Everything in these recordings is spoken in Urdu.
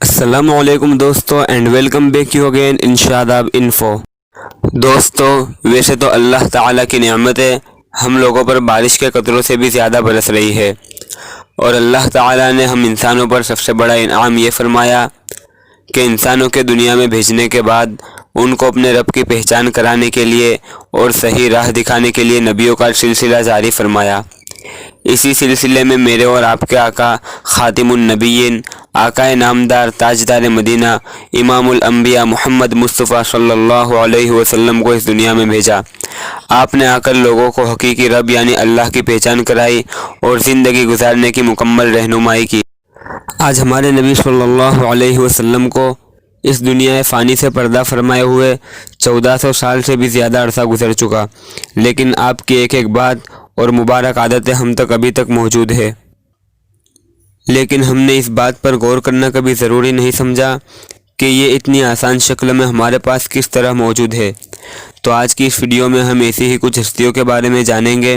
السلام علیکم دوستو and welcome back you again in Shadab info. دوستو ویسے تو اللہ تعالیٰ کی نعمتیں ہم لوگوں پر بارش کے قطروں سے بھی زیادہ برس رہی ہے، اور اللہ تعالیٰ نے ہم انسانوں پر سب سے بڑا انعام یہ فرمایا کہ انسانوں کے دنیا میں بھیجنے کے بعد ان کو اپنے رب کی پہچان کرانے کے لیے اور صحیح راہ دکھانے کے لیے نبیوں کا سلسلہ جاری فرمایا۔ اسی سلسلے میں میرے اور آپ کے آقا خاتم النبیین، آقا نامدار تاجدار مدینہ، امام الانبیاء محمد مصطفیٰ صلی اللہ علیہ وسلم کو اس دنیا میں بھیجا۔ آپ نے آ کر لوگوں کو حقیقی رب یعنی اللہ کی پہچان کرائی اور زندگی گزارنے کی مکمل رہنمائی کی۔ آج ہمارے نبی صلی اللہ علیہ وسلم کو اس دنیا فانی سے پردہ فرمائے ہوئے 1400 سال سے بھی زیادہ عرصہ گزر چکا، لیکن آپ کی ایک ایک بات اور مبارک عادتیں ہم تک ابھی تک موجود ہے، لیکن ہم نے اس بات پر غور کرنا کبھی ضروری نہیں سمجھا کہ یہ اتنی آسان شکل میں ہمارے پاس کس طرح موجود ہے۔ تو آج کی اس ویڈیو میں ہم ایسی ہی کچھ ہستیوں کے بارے میں جانیں گے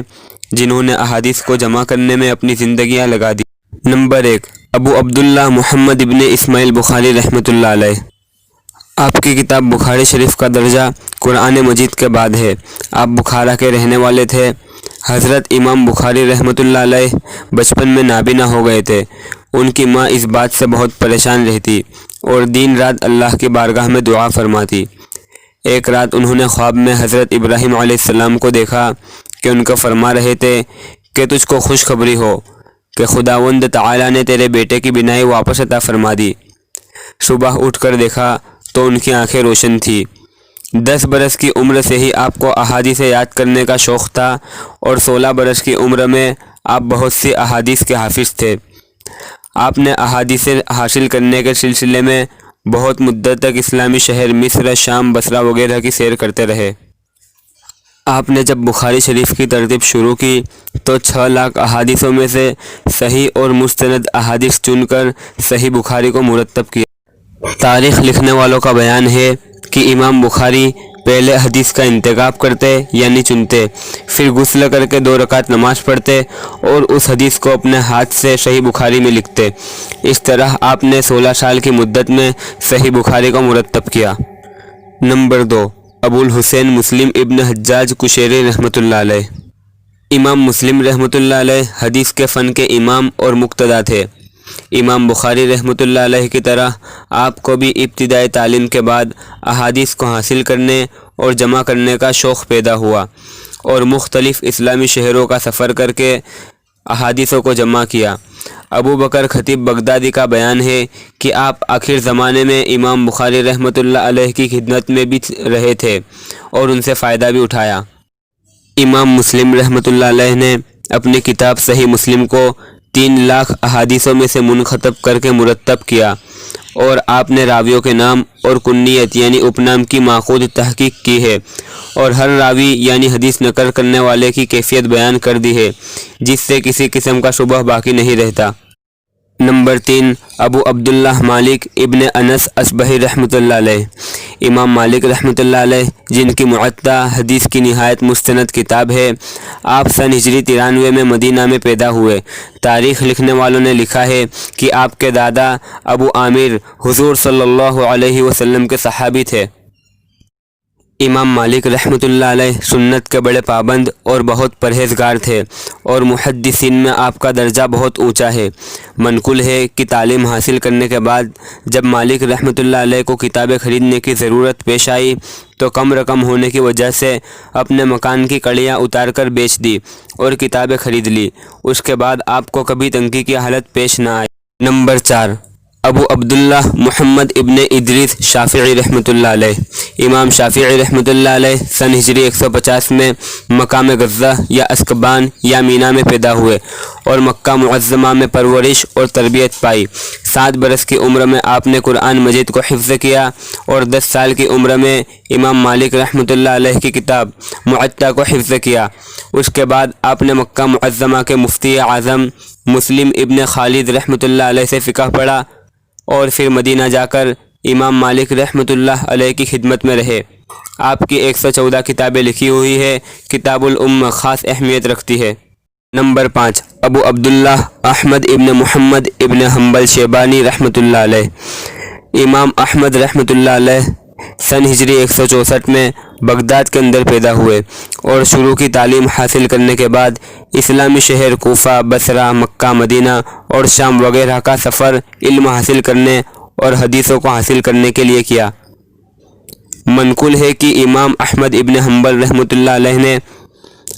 جنہوں نے احادیث کو جمع کرنے میں اپنی زندگیاں لگا دی۔ نمبر 1، ابو عبداللہ محمد ابن اسماعیل بخاری رحمۃ اللہ علیہ۔ آپ کی کتاب بخاری شریف کا درجہ قرآن مجید کے بعد ہے۔ آپ بخارا کے رہنے والے تھے۔ حضرت امام بخاری رحمۃ اللہ علیہ بچپن میں نابینا ہو گئے تھے۔ ان کی ماں اس بات سے بہت پریشان رہتی اور دن رات اللہ کی بارگاہ میں دعا فرماتی۔ ایک رات انہوں نے خواب میں حضرت ابراہیم علیہ السلام کو دیکھا کہ ان کو فرما رہے تھے کہ تجھ کو خوشخبری ہو کہ خداوند تعالیٰ نے تیرے بیٹے کی بینائی واپس عطا فرما دی۔ صبح اٹھ کر دیکھا تو ان کی آنکھیں روشن تھیں۔ 10 برس کی عمر سے ہی آپ کو احادیث یاد کرنے کا شوق تھا اور 16 برس کی عمر میں آپ بہت سی احادیث کے حافظ تھے۔ آپ نے احادیث حاصل کرنے کے سلسلے میں بہت مدت تک اسلامی شہر مصر، شام، بصرہ وغیرہ کی سیر کرتے رہے۔ آپ نے جب بخاری شریف کی ترتیب شروع کی تو 6 لاکھ احادیثوں میں سے صحیح اور مستند احادیث چن کر صحیح بخاری کو مرتب کیا۔ تاریخ لکھنے والوں کا بیان ہے کہ امام بخاری پہلے حدیث کا انتخاب کرتے یعنی چنتے، پھر غسل کر کے 2 رکعت نماز پڑھتے اور اس حدیث کو اپنے ہاتھ سے صحیح بخاری میں لکھتے۔ اس طرح آپ نے 16 سال کی مدت میں صحیح بخاری کو مرتب کیا۔ نمبر 2، ابو الحسین مسلم ابن حجاج قشیری رحمۃ اللہ علیہ۔ امام مسلم رحمۃ اللہ علیہ حدیث کے فن کے امام اور مقتدا تھے۔ امام بخاری رحمۃ اللہ علیہ کی طرح آپ کو بھی ابتدائی تعلیم کے بعد احادیث کو حاصل کرنے اور جمع کرنے کا شوق پیدا ہوا اور مختلف اسلامی شہروں کا سفر کر کے احادیثوں کو جمع کیا۔ ابو بکر خطیب بغدادی کا بیان ہے کہ آپ آخر زمانے میں امام بخاری رحمۃ اللہ علیہ کی خدمت میں بھی رہے تھے اور ان سے فائدہ بھی اٹھایا۔ امام مسلم رحمۃ اللہ علیہ نے اپنی کتاب صحیح مسلم کو 3 لاکھ احادیثوں میں سے منتخب کر کے مرتب کیا، اور آپ نے راویوں کے نام اور کنیت یعنی اپنام کی ماخوذ تحقیق کی ہے اور ہر راوی یعنی حدیث نقل کرنے والے کی کیفیت بیان کر دی ہے، جس سے کسی قسم کا شبہ باقی نہیں رہتا۔ نمبر 3، ابو عبداللہ مالک ابن انس اصبہی رحمۃ اللہ علیہ۔ امام مالک رحمۃ اللہ علیہ جن کی معطا حدیث کی نہایت مستند کتاب ہے، آپ سن ہجری 93 میں مدینہ میں پیدا ہوئے۔ تاریخ لکھنے والوں نے لکھا ہے کہ آپ کے دادا ابو عامر حضور صلی اللہ علیہ وسلم کے صحابی تھے۔ امام مالک رحمۃ اللہ علیہ سنت کے بڑے پابند اور بہت پرہیزگار تھے اور محدثین میں آپ کا درجہ بہت اونچا ہے۔ منقول ہے کہ تعلیم حاصل کرنے کے بعد جب مالک رحمۃ اللہ علیہ کو کتابیں خریدنے کی ضرورت پیش آئی تو کم رقم ہونے کی وجہ سے اپنے مکان کی کڑیاں اتار کر بیچ دی اور کتابیں خرید لی۔ اس کے بعد آپ کو کبھی تنگی کی حالت پیش نہ آئی۔ نمبر 4، ابو عبداللہ محمد ابن ادریس شافعی رحمۃ اللہ علیہ۔ امام شافعی رحمۃ اللہ علیہ سن ہجری 150 میں مقام غزہ یا اسکبان یا مینا میں پیدا ہوئے اور مکہ معظمہ میں پرورش اور تربیت پائی۔ 7 برس کی عمر میں آپ نے قرآن مجید کو حفظ کیا اور 10 سال کی عمر میں امام مالک رحمۃ اللہ علیہ کی کتاب معطا کو حفظ کیا۔ اس کے بعد آپ نے مکہ معظمہ کے مفتی اعظم مسلم ابن خالد رحمۃ اللہ علیہ سے فقہ پڑھا اور پھر مدینہ جا کر امام مالک رحمۃ اللہ علیہ کی خدمت میں رہے۔ آپ کی 114 کتابیں لکھی ہوئی ہے۔ کتاب الام خاص اہمیت رکھتی ہے۔ نمبر 5، ابو عبداللہ احمد ابن محمد ابن حنبل شیبانی رحمۃ اللہ علیہ۔ امام احمد رحمۃ اللہ علیہ سن ہجری 164 میں بغداد کے اندر پیدا ہوئے اور شروع کی تعلیم حاصل کرنے کے بعد اسلامی شہر کوفہ، بصرہ، مکہ، مدینہ اور شام وغیرہ کا سفر علم حاصل کرنے اور حدیثوں کو حاصل کرنے کے لیے کیا۔ منقول ہے کہ امام احمد ابن حنبل رحمۃ اللہ علیہ نے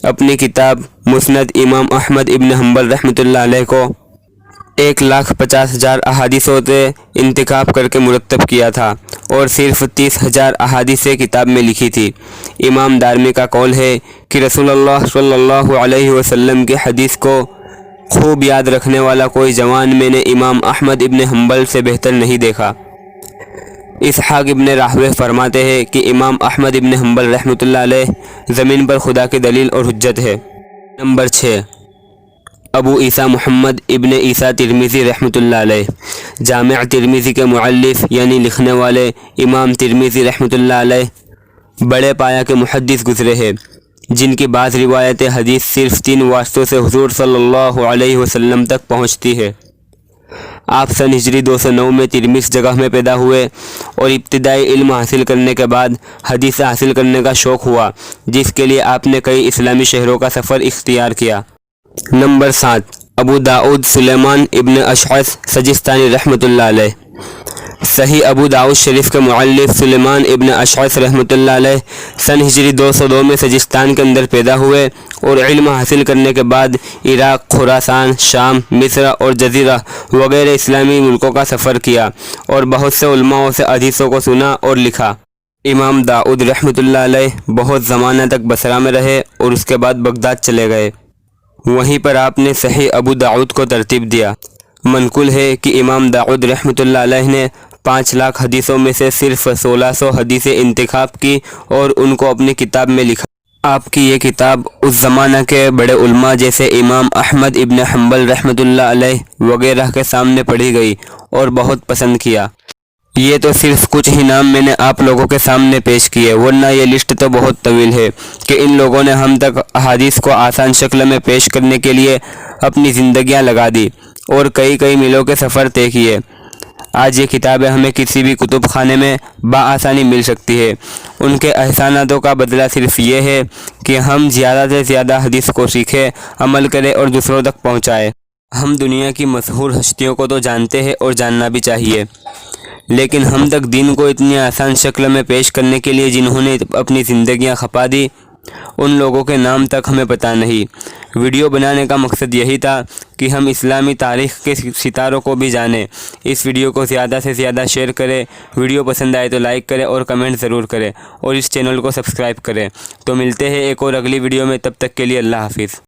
اپنی کتاب مسند امام احمد ابن حنبل رحمۃ اللہ علیہ کو 1,50,000 احادیثوں سے انتخاب کر کے مرتب کیا تھا اور صرف 30,000 احادیث کتاب میں لکھی تھی۔ امام دارمی کا قول ہے کہ رسول اللہ صلی اللہ علیہ وسلم کی حدیث کو خوب یاد رکھنے والا کوئی جوان میں نے امام احمد ابن حنبل سے بہتر نہیں دیکھا۔ اسحاق ابن راہویہ فرماتے ہیں کہ امام احمد ابن حنبل رحمۃ اللہ علیہ زمین پر خدا کی دلیل اور حجت ہے۔ نمبر 6، ابو عیسیٰ محمد ابن عیسیٰ ترمذی رحمۃ اللہ علیہ۔ جامع ترمذی کے مؤلف یعنی لکھنے والے امام ترمذی رحمۃ اللہ علیہ بڑے پایا کے محدث گزرے ہیں، جن کی بعض روایت حدیث صرف 3 واسطوں سے حضور صلی اللہ علیہ وسلم تک پہنچتی ہے۔ آپ سن ہجری 209 میں ترمذ جگہ میں پیدا ہوئے اور ابتدائی علم حاصل کرنے کے بعد حدیث حاصل کرنے کا شوق ہوا، جس کے لیے آپ نے کئی اسلامی شہروں کا سفر اختیار کیا۔ نمبر 7، ابو داؤد سلیمان ابن اشعث سجستانی رحمۃ اللہ علیہ۔ صحیح ابو داؤد شریف کے مؤلف سلیمان ابن اشعث رحمۃ اللہ علیہ سن ہجری 202 میں سجستان کے اندر پیدا ہوئے اور علم حاصل کرنے کے بعد عراق، خراسان، شام، مصر اور جزیرہ وغیرہ اسلامی ملکوں کا سفر کیا اور بہت سے علماء سے حدیثوں کو سنا اور لکھا۔ امام داؤد رحمۃ اللہ علیہ بہت زمانہ تک بصرہ میں رہے اور اس کے بعد بغداد چلے گئے۔ وہیں پر آپ نے صحیح ابو داؤد کو ترتیب دیا۔ منقول ہے کہ امام داؤد رحمۃ اللہ علیہ نے 5 لاکھ حدیثوں میں سے صرف 1600 حدیثیں انتخاب کی اور ان کو اپنی کتاب میں لکھا۔ آپ کی یہ کتاب اس زمانہ کے بڑے علماء جیسے امام احمد ابن حنبل رحمۃ اللہ علیہ وغیرہ کے سامنے پڑھی گئی اور بہت پسند کیا۔ یہ تو صرف کچھ ہی نام میں نے آپ لوگوں کے سامنے پیش کیے، ورنہ یہ لسٹ تو بہت طویل ہے کہ ان لوگوں نے ہم تک احادیث کو آسان شکل میں پیش کرنے کے لیے اپنی زندگیاں لگا دی اور کئی میلوں کے سفر طے کیے۔ آج یہ کتابیں ہمیں کسی بھی کتب خانے میں بآسانی مل سکتی ہے۔ ان کے احساناتوں کا بدلہ صرف یہ ہے کہ ہم زیادہ سے زیادہ حدیث کو سیکھیں، عمل کریں اور دوسروں تک پہنچائیں۔ ہم دنیا کی مشہور ہستیوں کو تو جانتے ہیں اور جاننا بھی چاہیے، لیکن ہم تک دین کو اتنی آسان شکل میں پیش کرنے کے لیے جنہوں نے اپنی زندگیاں کھپا دی، ان لوگوں کے نام تک ہمیں پتہ نہیں۔ ویڈیو بنانے کا مقصد یہی تھا کہ ہم اسلامی تاریخ کے ستاروں کو بھی جانیں۔ اس ویڈیو کو زیادہ سے زیادہ شیئر کریں، ویڈیو پسند آئے تو لائک کریں اور کمنٹ ضرور کریں اور اس چینل کو سبسکرائب کریں۔ تو ملتے ہیں ایک اور اگلی ویڈیو میں، تب تک کے لیے اللہ حافظ۔